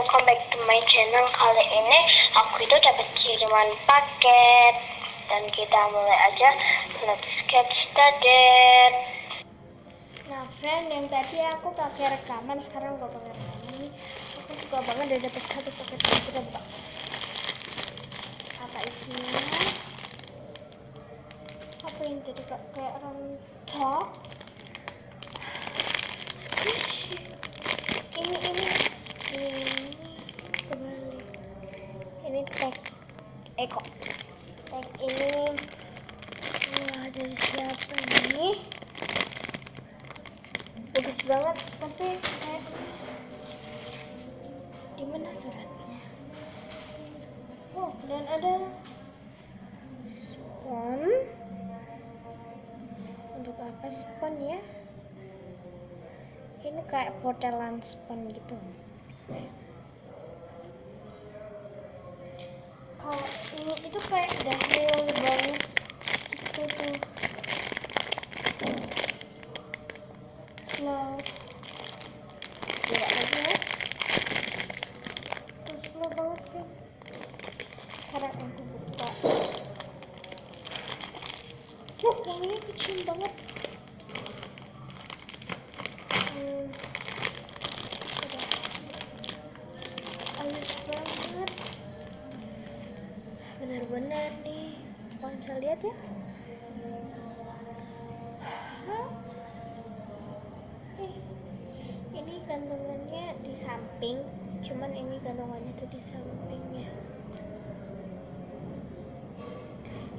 welcome back to my channel. Kali ini aku itu dapat kiriman paket dan kita mulai aja. Let's get started. Nah friend, yang tadi aku pakai rekaman, sekarang gak pakai rekaman nih. Aku suka banget udah dapat satu paket. Kita buka. Apa isinya? Apa yang tadi kayak rontok? Squishy. Ini kebalik. Ini tag tag ini. Wah, dari siapa nih? Bagus banget, tapi kayak di mana suratnya? Oh, dan ada spon. Untuk apa spon ya? Ini kayak modelan spon gitu. Kalau ini itu kayak dahil banget gitu tuh. Slow. Tidak lagi ya. Tuh, slow banget kan. Sekarang aku buka. Wah, wanginya kecil banget. Halus banget. Benar-benar nih. Kalian bisa lihat ya. Ini gantungannya di samping, cuman ini gantungannya tuh di sampingnya.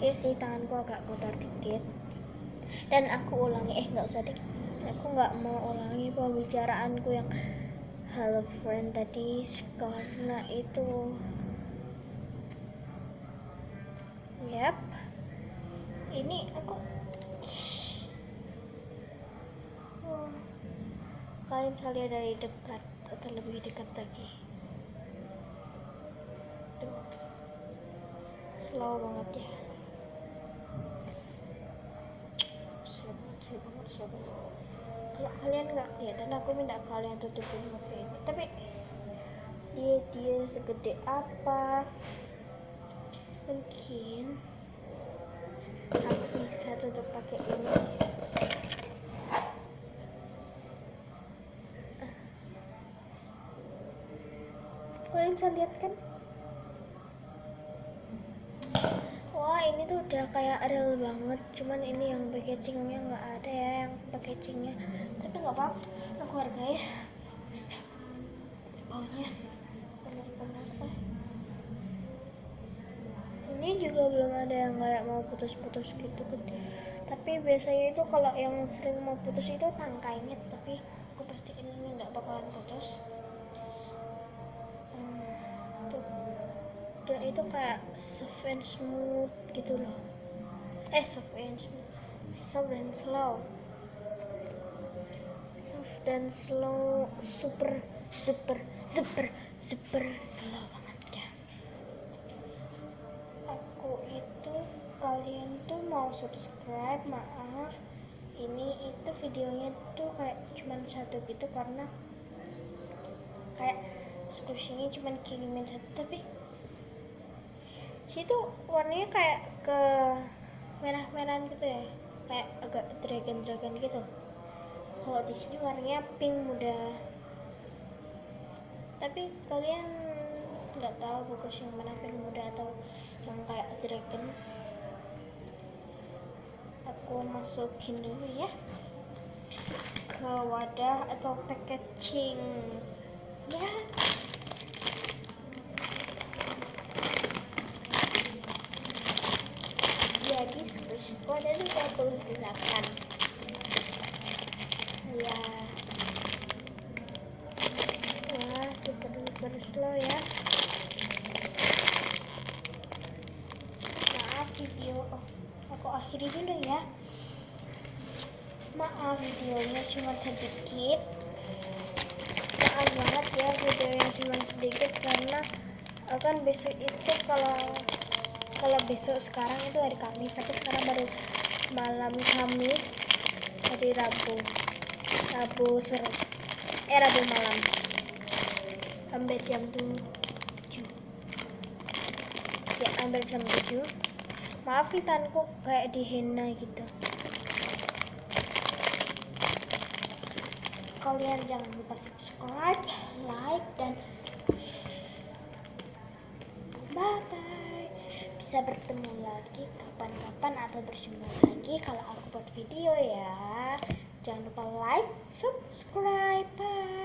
Ya sih, tanganku agak kotor dikit. Dan aku ulangi, nggak usah deh. Aku nggak mau ulangi pembicaraanku yang hello friend tadi karena itu. Yap. Ini aku. Kalian bisa lihat dari dekat atau lebih dekat lagi. Tuh. Slow banget ya. Slow banget. Kalau kalian nggak kelihatan, aku minta kalian tutupin muka ini. Tapi dia segede apa? Mungkin aku bisa tutup pakai ini. Kalian bisa lihat kan? Wah, ini tuh udah kayak real banget. Cuman ini yang packagingnya nggak ada ya, yang packagingnya. Tapi nggak apa-apa, aku hargai. Baunya benar-benar. Ini juga belum ada yang kayak mau putus-putus gitu kan. Tapi biasanya itu kalau yang sering mau putus itu tangkainya. Tapi aku pastiin ini nggak bakalan putus. Tuh itu kayak soft and smooth gitu loh. Soft and slow. Soft dan slow, super slow banget ya. Aku itu, kalian tuh mau subscribe, maaf. Ini itu videonya tuh kayak cuman satu gitu karena kayak squishy-nya cuman kirimin satu, tapi situ warnanya kayak ke merah-merahan gitu ya, kayak agak dragon gitu. Kalau di sini warnanya pink muda, tapi kalian nggak tahu bagus yang mana, pink muda atau yang kayak dragon. Aku masukin dulu ya ke wadah atau packaging ya. Jadi squishku ada 28 ya. Wah, super slow ya. Maaf video, aku akhiri dulu ya. Maaf videonya cuma sedikit. Maaf banget ya videonya cuma sedikit karena akan besok itu kalau besok, sekarang itu hari Kamis, tapi sekarang baru malam Kamis, hari Rabu sore, Rabu malam. Hampir jam 7. Ya, hampir jam 7. Maaf nih tanganku kayak dihina gitu. Kalian jangan lupa subscribe, like, dan bye-bye. Bisa bertemu lagi kapan-kapan atau berjumpa lagi kalau aku buat video ya. Jangan lupa like, subscribe, bye.